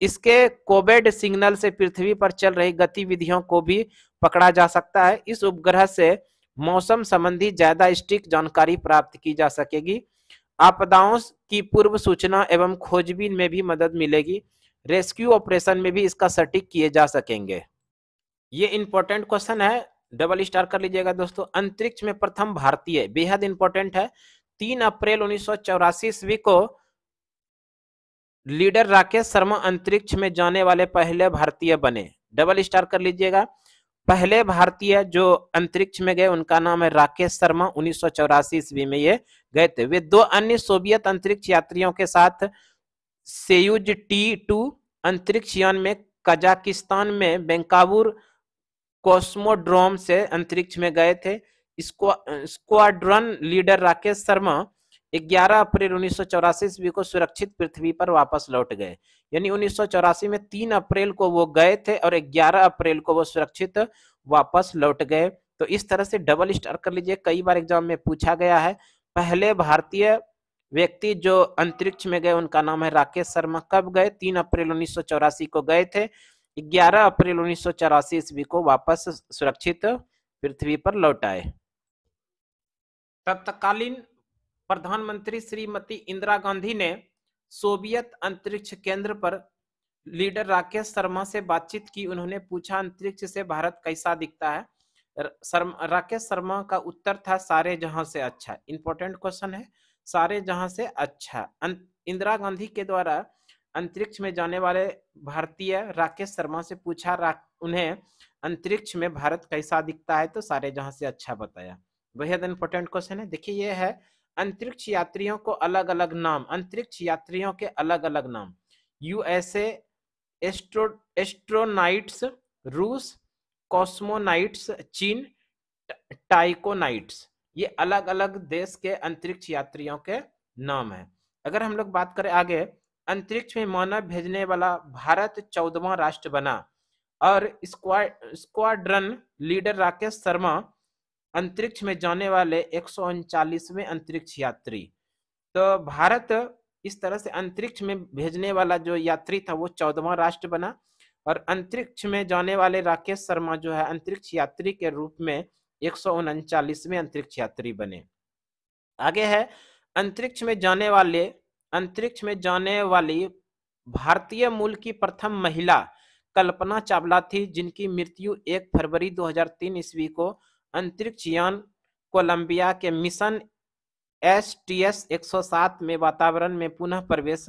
इसके कोबेड सिग्नल से पृथ्वी पर चल रही गतिविधियों को भी पकड़ा जा सकता है। इस उपग्रह से मौसम संबंधी ज्यादा सटीक जानकारी प्राप्त की जा सकेगी। आपदाओं की पूर्व सूचना एवं खोजबीन में भी मदद मिलेगी। रेस्क्यू ऑपरेशन में भी इसका सटीक किए जा सकेंगे। ये इंपॉर्टेंट क्वेश्चन है, डबल स्टार कर लीजिएगा दोस्तों। अंतरिक्ष में प्रथम भारतीय, बेहद इंपॉर्टेंट है। 3 अप्रैल 1984 ईस्वी को लीडर राकेश शर्मा अंतरिक्ष में जाने वाले पहले भारतीय बने। डबल स्टार कर लीजिएगा। पहले भारतीय जो अंतरिक्ष में गए उनका नाम है राकेश शर्मा। 1984 ईस्वी में ये गए थे। वे 2 अन्य सोवियत अंतरिक्ष यात्रियों के साथ सोयूज T-2 अंतरिक्ष यान में कजाकिस्तान में बेंकावूर कॉस्मोड्रोम से अंतरिक्ष में गए थे। स्क्वाड्रन लीडर राकेश शर्मा 11 अप्रैल 1984 ईस्वी को सुरक्षित पृथ्वी पर वापस लौट गए। यानी 1984 में 3 अप्रैल को वो गए थे और 11 अप्रैल को वो सुरक्षित वापस लौट गए। तो इस तरह से डबल स्टार कर लीजिए, कई बार एग्जाम में पूछा गया है। पहले भारतीय व्यक्ति जो अंतरिक्ष में गए उनका नाम है राकेश शर्मा। कब गए? 3 अप्रैल 1984 को गए थे। 11 अप्रैल 1984 ईस्वी को वापस सुरक्षित पृथ्वी पर लौट आए। तत्कालीन प्रधानमंत्री श्रीमती इंदिरा गांधी ने सोवियत अंतरिक्ष केंद्र पर लीडर राकेश शर्मा से बातचीत की। उन्होंने पूछा अंतरिक्ष से भारत कैसा दिखता है। राकेश शर्मा का उत्तर था सारे जहां से अच्छा। इंपॉर्टेंट क्वेश्चन है, सारे जहां से अच्छा। इंदिरा गांधी के द्वारा अंतरिक्ष में जाने वाले भारतीय राकेश शर्मा से पूछा उन्हें अंतरिक्ष में भारत कैसा दिखता है, तो सारे जहां से अच्छा बताया। बेहद इंपॉर्टेंट क्वेश्चन है। देखिए ये है अंतरिक्ष यात्रियों को अलग अलग नाम, अंतरिक्ष यात्रियों के अलग अलग नाम। USA एस्ट्रोनाइट्स, रूस कॉस्मोनाइट्स, चीन टाइकोनाइट्स। ये अलग अलग देश के अंतरिक्ष यात्रियों के नाम है। अगर हम लोग बात करें आगे, अंतरिक्ष में मानव भेजने वाला भारत 14वां राष्ट्र बना और स्क्वाड्रन लीडर राकेश शर्मा अंतरिक्ष में जाने वाले 139वें अंतरिक्ष यात्री। तो भारत इस तरह से अंतरिक्ष में भेजने वाला जो यात्री था वो 14वां राष्ट्र बना और अंतरिक्ष में जाने वाले राकेश शर्मा जो है अंतरिक्ष यात्री के रूप में 139वें अंतरिक्ष यात्री बने। आगे है अंतरिक्ष में जाने वाली भारतीय मूल की प्रथम महिला कल्पना चावला थी, जिनकी मृत्यु 1 फरवरी 2003 ईस्वी को अंतरिक्ष यान कोलंबिया के मिशन STS-107 में वातावरण में पुनः प्रवेश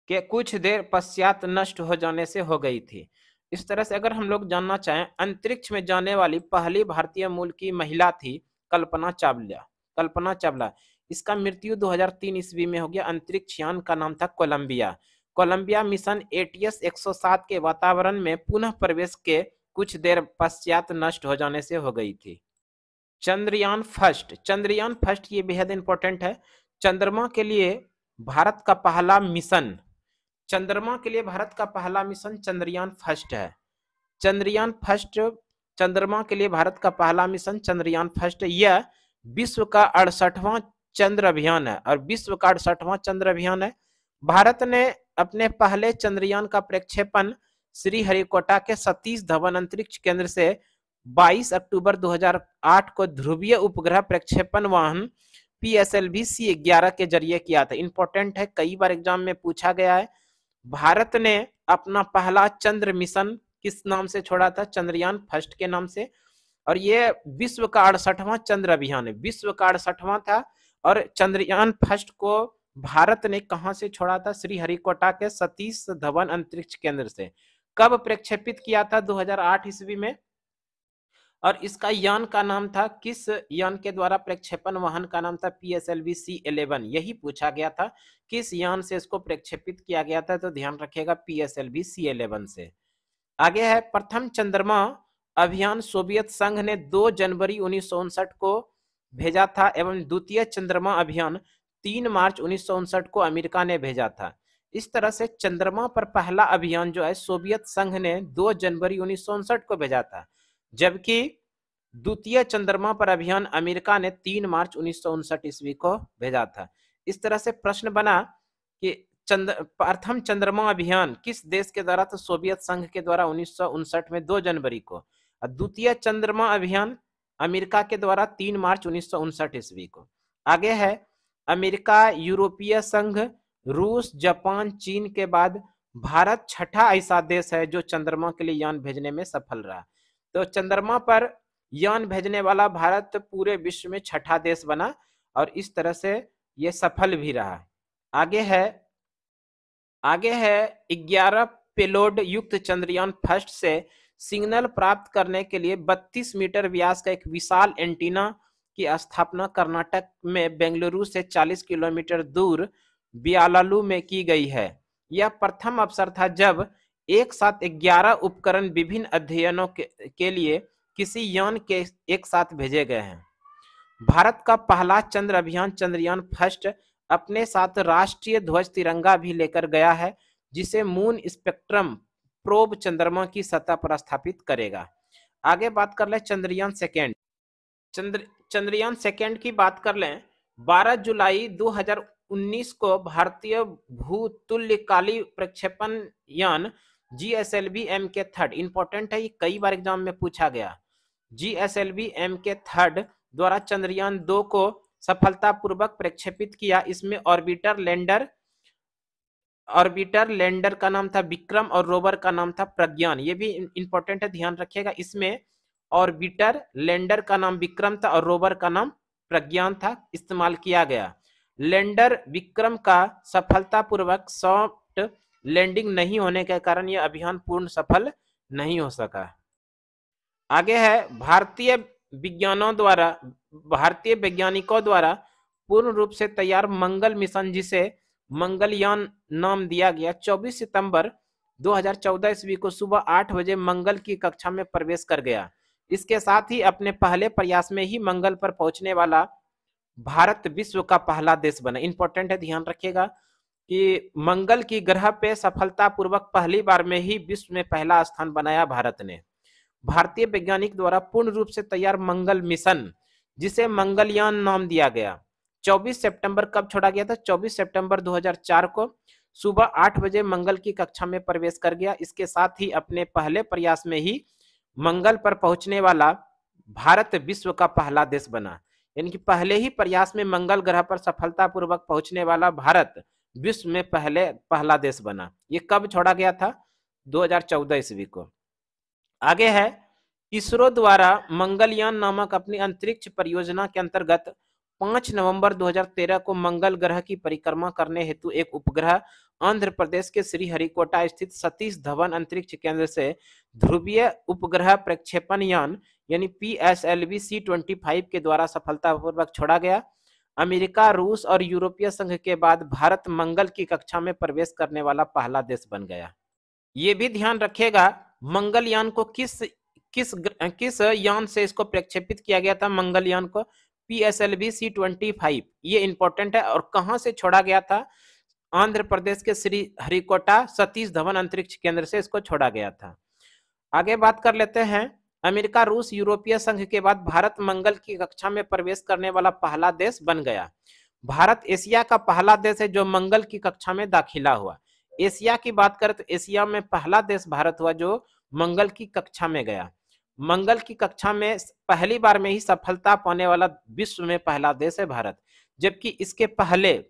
के कुछ देर पश्चात नष्ट हो जाने से हो गई थी। इस तरह से अगर हम लोग जानना चाहें, अंतरिक्ष में जाने वाली पहली भारतीय मूल की महिला थी कल्पना चावला। इसका मृत्यु 2003 ईस्वी में हो गया। अंतरिक्ष यान का नाम था कोलंबिया मिशन ATS-107 के वातावरण में पुनः प्रवेश के कुछ देर पश्चात नष्ट हो जाने से हो गई थी। चंद्रयान फर्स्ट ये बेहद इंपॉर्टेंट है। चंद्रमा के लिए भारत का पहला मिशन चंद्रयान फर्स्ट है। चंद्रमा के लिए भारत का पहला मिशन चंद्रयान फर्स्ट। यह विश्व का 68वां चंद्र अभियान है और विश्व का 68वां चंद्र अभियान है। भारत ने अपने पहले चंद्रयान का प्रक्षेपण श्रीहरिकोटा के सतीश धवन अंतरिक्ष केंद्र से 22 अक्टूबर 2008 को ध्रुवीय उपग्रह प्रक्षेपण वाहन PSLV C11 के जरिए किया था। इंपॉर्टेंट है, कई बार एग्जाम में पूछा गया है। भारत ने अपना पहला चंद्र मिशन किस नाम से छोड़ा था? चंद्रयान फर्स्ट के नाम से। और ये विश्व का 68वां चंद्र अभियान है, विश्व का 68वां था। और चंद्रयान फर्स्ट को भारत ने कहां से छोड़ा था? श्रीहरिकोटा के सतीश धवन अंतरिक्ष केंद्र से। कब प्रक्षेपित किया था? 2008 ईस्वी में। और इसका यान का नाम था, किस यान के द्वारा प्रक्षेपण वाहन का नाम था? PSLV C11। यही पूछा गया था, किस यान से इसको प्रक्षेपित किया गया था, तो ध्यान रखिएगा PSLV C11 से। आगे है, प्रथम चंद्रमा अभियान सोवियत संघ ने 2 जनवरी 1959 को भेजा था एवं द्वितीय चंद्रमा अभियान 3 मार्च 1959 को अमेरिका ने भेजा था। इस तरह से चंद्रमा पर पहला अभियान जो है सोवियत संघ ने 2 जनवरी 1959 को भेजा था, जबकि द्वितीय चंद्रमा पर अभियान अमेरिका ने 3 मार्च 1959 ईस्वी को भेजा था। इस तरह से प्रश्न बना कि प्रथम चंद्रमा अभियान किस देश के द्वारा? तो सोवियत संघ के द्वारा 1959 में 2 जनवरी को। द्वितीय चंद्रमा अभियान अमेरिका के द्वारा 3 मार्च 1959 ईस्वी को। आगे है, अमेरिका, यूरोपीय संघ, रूस, जापान, चीन के बाद भारत छठा ऐसा देश है जो चंद्रमा के लिए यान भेजने में सफल रहा। तो चंद्रमा पर यान भेजने वाला भारत पूरे विश्व में छठा देश बना और इस तरह से ये सफल भी रहा। आगे है 11 पेलोड युक्त चंद्रयान फर्स्ट से सिग्नल प्राप्त करने के लिए 32 मीटर व्यास का एक विशाल एंटीना की स्थापना कर्नाटक में बेंगलुरु से 40 किलोमीटर दूर बियालालू में की गई है। यह प्रथम अवसर था जब एक साथ 11 उपकरण विभिन्न अध्ययनों के लिए किसी यान के एक साथ भेजे गए हैं। भारत का पहला चंद्र अभियान चंद्रयान फर्स्ट अपने साथ राष्ट्रीय ध्वज तिरंगा भी लेकर गया है, जिसे मून स्पेक्ट्रम प्रोब चंद्रमा की सतह पर स्थापित करेगा। आगे बात कर ले चंद्रयान सेकेंड। चंद्रयान सेकेंड की बात कर लें, 12 जुलाई 2019 को भारतीय भूतुल्यकाली प्रक्षेपण यान GSLV MK3, इंपॉर्टेंट है, ये कई बार एग्जाम में पूछा गया। GSLV MK3 द्वारा चंद्रयान 2 को सफलतापूर्वक प्रक्षेपित किया। इसमें ऑर्बिटर लैंडर का नाम था विक्रम और रोवर का नाम था प्रज्ञान। ये भी इंपॉर्टेंट है, ध्यान रखिएगा। इसमें ऑर्बिटर लैंडर का नाम विक्रम था और रोवर का नाम प्रज्ञान था, इस्तेमाल किया गया। लैंडर विक्रम का सफलतापूर्वक सॉफ्ट लैंडिंग नहीं होने के कारण यह अभियान पूर्ण सफल नहीं हो सका। आगे है, भारतीय वैज्ञानिकों द्वारा पूर्ण रूप से तैयार मंगल मिशन, जिसे मंगलयान नाम दिया गया, 24 सितंबर 2014 ईस्वी को सुबह 8 बजे मंगल की कक्षा में प्रवेश कर गया। इसके साथ ही अपने पहले प्रयास में ही मंगल पर पहुंचने वाला भारत विश्व का पहला देश बना। इंपॉर्टेंट है, ध्यान रखिएगा कि मंगल की ग्रह पे सफलतापूर्वक पहली बार में ही विश्व में पहला स्थान बनाया भारत ने। भारतीय वैज्ञानिक द्वारा पूर्ण रूप से तैयार मंगल मिशन, जिसे मंगलयान नाम दिया गया, 24 सितंबर कब छोड़ा गया था? 24 सितंबर 2004 को सुबह 8 बजे मंगल की कक्षा में प्रवेश कर गया। इसके साथ ही अपने पहले प्रयास में ही मंगल पर पहुंचने वाला भारत विश्व का पहला देश बना। यानी कि पहले ही प्रयास में मंगल ग्रह पर सफलतापूर्वक पहुंचने वाला भारत विश्व में पहला देश बना। ये कब छोड़ा गया था? 2014 ईस्वी को। आगे है, इसरो द्वारा मंगलयान नामक अपनी अंतरिक्ष परियोजना के अंतर्गत 5 नवंबर 2013 को मंगल ग्रह की परिक्रमा करने हेतु एक उपग्रह आंध्र प्रदेश के श्रीहरिकोटा स्थित सतीश धवन अंतरिक्ष केंद्र से ध्रुवीय उपग्रह प्रक्षेपण यान यानी PSLV C25 के द्वारा सफलतापूर्वक छोड़ा गया। अमेरिका, रूस और यूरोपीय संघ के बाद भारत मंगल की कक्षा में प्रवेश करने वाला पहला देश बन गया। ये भी ध्यान रखिएगा, मंगलयान को किस यान से इसको प्रक्षेपित किया गया था? मंगलयान को PSLV C25, ये इंपॉर्टेंट है। और कहां से छोड़ा गया था? आंध्र प्रदेश के श्रीहरिकोटा सतीश धवन अंतरिक्ष केंद्र से इसको छोड़ा गया था। आगे बात कर लेते हैं, अमेरिका, रूस, यूरोपीय संघ के बाद भारत मंगल की कक्षा में प्रवेश करने वाला पहला देश बन गया। भारत एशिया का पहला देश है जो मंगल की कक्षा में दाखिला हुआ। एशिया की बात करें तो एशिया में पहला देश भारत हुआ जो मंगल की कक्षा में गया। मंगल की कक्षा में पहली बार में ही सफलता पाने वाला विश्व में पहला देश है भारत। जबकि इसके पहले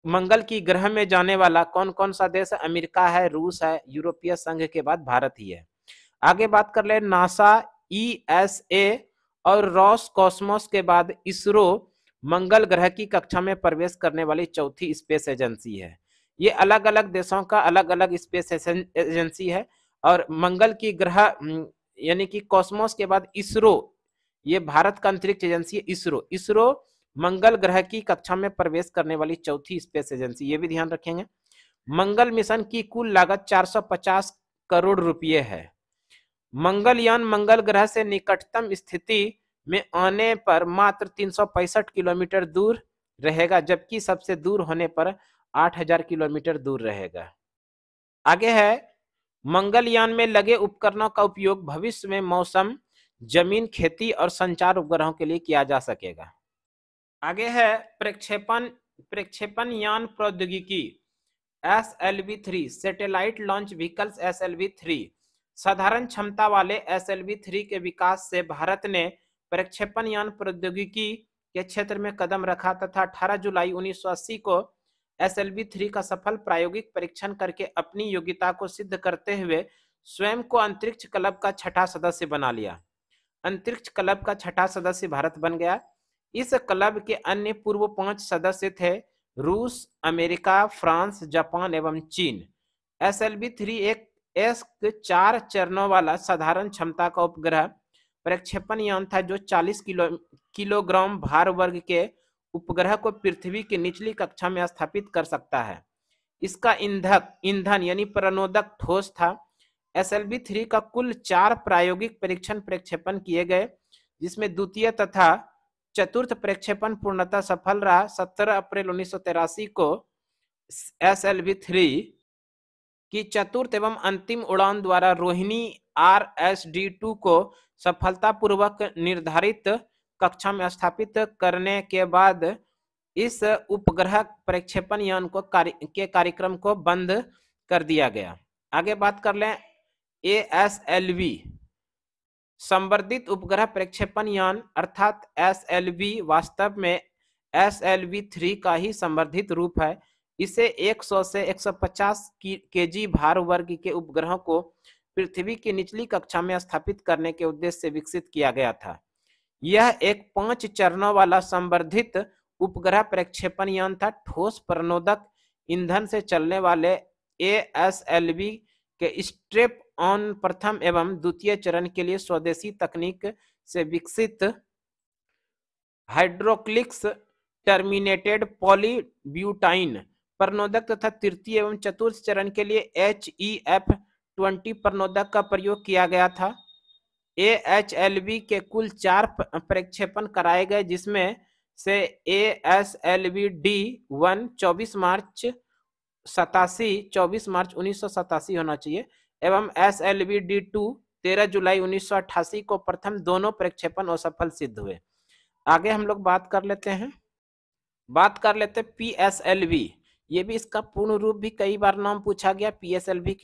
मंगल की ग्रह में जाने वाला कौन कौन सा देश है? अमेरिका है, रूस है, यूरोपीय संघ के बाद भारत ही है। आगे बात कर ले नासा, ईएसए और रॉस कॉस्मोस के बाद इसरो मंगल ग्रह की कक्षा में प्रवेश करने वाली चौथी स्पेस एजेंसी है। ये अलग अलग देशों का अलग अलग स्पेस एजेंसी है। और मंगल की ग्रह यानी कि कॉस्मोस के बाद इसरो, ये भारत का अंतरिक्ष एजेंसी है इसरो। इसरो मंगल ग्रह की कक्षा में प्रवेश करने वाली चौथी स्पेस एजेंसी, ये भी ध्यान रखेंगे। मंगल मिशन की कुल लागत 450 करोड़ रुपए है। मंगलयान मंगल ग्रह से निकटतम स्थिति में आने पर मात्र 365 किलोमीटर दूर रहेगा, जबकि सबसे दूर होने पर 8000 किलोमीटर दूर रहेगा। आगे है मंगलयान में लगे उपकरणों का उपयोग भविष्य में मौसम, जमीन, खेती और संचार उपग्रहों के लिए किया जा सकेगा। आगे है प्रक्षेपण यान प्रौद्योगिकी SLV-3 satellite launch vehicles. SLV-3 साधारण क्षमता वाले SLV-3 के विकास से भारत ने प्रक्षेपण यान प्रौद्योगिकी के क्षेत्र में कदम रखा तथा 18 जुलाई 1980 को SLV-3 का सफल प्रायोगिक परीक्षण करके अपनी योग्यता को सिद्ध करते हुए स्वयं को अंतरिक्ष क्लब का छठा सदस्य बना लिया। अंतरिक्ष क्लब का छठा सदस्य भारत बन गया। इस क्लब के अन्य पूर्व 5 सदस्य थे रूस, अमेरिका, फ्रांस, जापान एवं चीन। SLV-3 एक 4 चरणों वाला साधारण क्षमता का उपग्रह प्रक्षेपण यान था जो 40 किलोग्राम भार वर्ग के उपग्रह को पृथ्वी की निचली कक्षा में स्थापित कर सकता है। इसका ईंधन यानी प्रणोदक ठोस था। SLV-3 का कुल 4 प्रायोगिक परीक्षण प्रक्षेपण किए गए, जिसमें द्वितीय तथा चतुर्थ प्रक्षेपण पूर्णतः सफल रहा। 17 अप्रैल 1983 को SLV-3 की चतुर्थ एवं अंतिम उड़ान द्वारा रोहिणी RSD-2 को सफलतापूर्वक निर्धारित कक्षा में स्थापित करने के बाद इस उपग्रह प्रक्षेपण यान को के कार्यक्रम को बंद कर दिया गया। आगे बात कर लें ASLV संवर्धित उपग्रह प्रक्षेपण यान अर्थात SLV वास्तव में SLV-3 का ही संवर्धित रूप है। इसे 100 से 150 केजी भार वर्ग के उपग्रहों को पृथ्वी की निचली कक्षा में स्थापित करने के उद्देश्य से विकसित किया गया था। यह एक 5 चरणों वाला संवर्धित उपग्रह प्रक्षेपण यान था। ठोस प्रणोदक ईंधन से चलने वाले ASLV के स्ट्रेप ऑन प्रथम एवं द्वितीय चरण के लिए स्वदेशी तकनीक से विकसित हाइड्रोक्लिक्स टर्मिनेटेड पॉलीब्यूटाइन प्रणोदक तथा तृतीय एवं चतुर्थ चरण के लिए HEF-20 प्रणोदक का प्रयोग किया गया था। AHLV के कुल 4 प्रक्षेपण कराए गए, जिसमें से ASLV-D1 24 मार्च 1987 होना चाहिए एवं SLV-D2 13 जुलाई 1988 को प्रथम दोनों प्रक्षेपण असफल सिद्ध हुए। आगे हम लोग बात कर लेते हैं PSLV। ये भी इसका पूर्ण रूप भी कई बार नाम पूछा गया। PSLV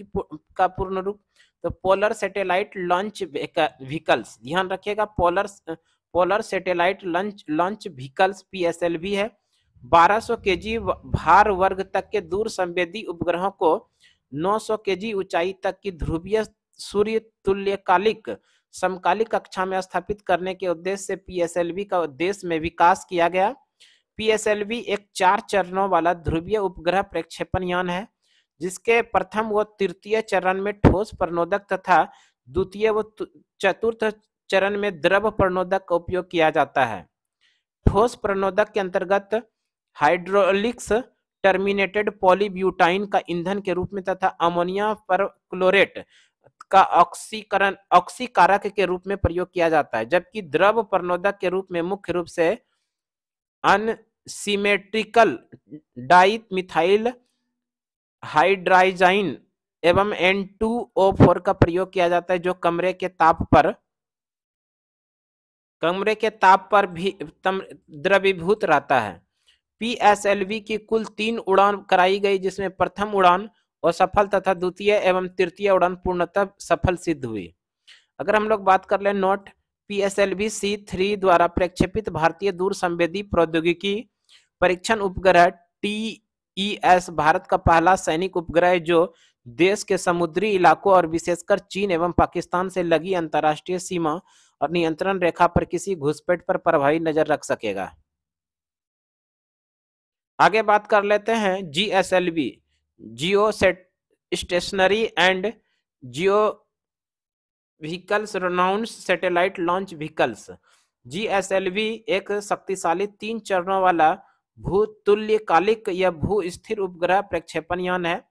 का पूर्ण रूप तो पोलर सैटेलाइट लॉन्च व्हीकल्स, ध्यान रखिएगा polar satellite launch vehicles PSLV है। 1200 केजी भार वर्ग तक के दूर संवेदी उपग्रहों को 900 केजी ऊंचाई तक की ध्रुवीय सूर्य तुल्यकालिक समकालिक कक्षा में स्थापित करने के उद्देश्य से PSLV का देश में विकास किया गया। PSLV एक 4 चरणों वाला ध्रुवीय उपग्रह प्रक्षेपण यान है, जिसके प्रथम व तृतीय चरण में ठोस प्रणोदक तथा द्वितीय व चतुर्थ चरण में द्रव प्रणोदक का उपयोग किया जाता है। ठोस प्रणोदक के अंतर्गत हाइड्रोलिक्स टर्मिनेटेड पॉलीब्यूटाइन का ईंधन के रूप में तथा अमोनिया परक्लोरेट का ऑक्सीकारक के रूप में प्रयोग किया जाता है, जबकि द्रव प्रणोदक के रूप में मुख्य रूप से अनसिमेट्रिकल डाई मिथाइल हाइड्राइजाइन एवं N2O4 का प्रयोग किया जाता है, जो कमरे के ताप पर भी द्रवीभूत रहता है। PSLV की कुल 3 उड़ान कराई गई, जिसमें प्रथम उड़ान असफल तथा द्वितीय एवं तृतीय उड़ान पूर्णतः सफल सिद्ध हुई। अगर हम लोग बात कर ले नोट, PSLV C3 द्वारा प्रक्षेपित भारतीय दूर संवेदी प्रौद्योगिकी परीक्षण उपग्रह TES भारत का पहला सैनिक उपग्रह है जो देश के समुद्री इलाकों और विशेषकर चीन एवं पाकिस्तान से लगी अंतर्राष्ट्रीय सीमा और नियंत्रण रेखा पर किसी घुसपैठ पर प्रभावी नजर रख सकेगा। आगे बात कर लेते हैं GSLV, geo stationary and geo vehicles renounce satellite launch vehicles. GSLV एक शक्तिशाली 3 चरणों वाला भूतुल्यकालिक या भू स्थिर उपग्रह प्रक्षेपण यान है।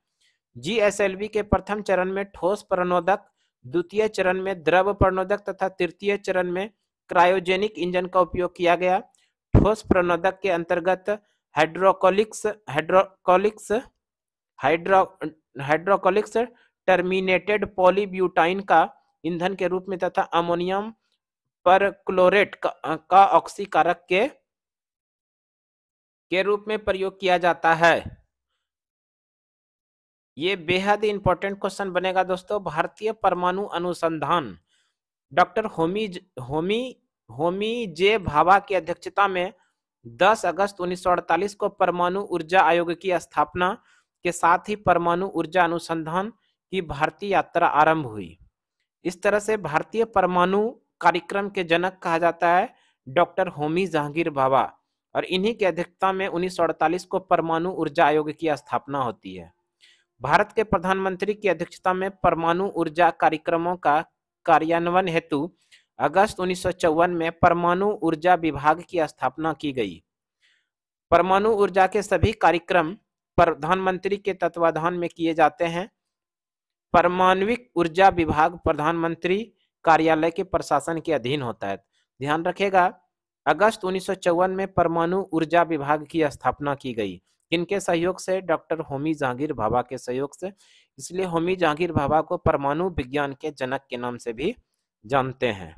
GSLV के प्रथम चरण में ठोस प्रणोदक, द्वितीय चरण में द्रव प्रणोदक तथा तृतीय चरण में क्रायोजेनिक इंजन का उपयोग किया गया। ठोस प्रणोदक के अंतर्गत हाइड्रोकोलिक्स टर्मिनेटेड पॉलीब्यूटाइन का ईंधन के रूप में तथा अमोनियम परक्लोरेट का ऑक्सीकारक के रूप में प्रयोग किया जाता है। ये बेहद इंपॉर्टेंट क्वेश्चन बनेगा दोस्तों। भारतीय परमाणु अनुसंधान डॉक्टर होमी जे भाभा की अध्यक्षता में 10 अगस्त 1948 को परमाणु ऊर्जा आयोग की स्थापना के साथ ही परमाणु ऊर्जा अनुसंधान की भारतीय यात्रा आरंभ हुई। इस तरह से भारतीय परमाणु कार्यक्रम के जनक कहा जाता है डॉक्टर होमी जहांगीर भाभा, और इन्हीं की अध्यक्षता में 1948 को परमाणु ऊर्जा आयोग की स्थापना होती है। भारत के प्रधानमंत्री की अध्यक्षता में परमाणु ऊर्जा कार्यक्रमों का कार्यान्वयन हेतु अगस्त 1954 में परमाणु ऊर्जा विभाग की स्थापना की गई। परमाणु ऊर्जा के सभी कार्यक्रम प्रधानमंत्री के तत्वाधान में किए जाते हैं। परमाणविक ऊर्जा विभाग प्रधानमंत्री कार्यालय के प्रशासन के अधीन होता है। ध्यान रखेगा, अगस्त 1954 में परमाणु ऊर्जा विभाग की स्थापना की गई। किनके सहयोग से? डॉक्टर होमी जहांगीर भाभा के सहयोग से। इसलिए होमी जहांगीर भाभा को परमाणु विज्ञान के जनक के नाम से भी जानते हैं।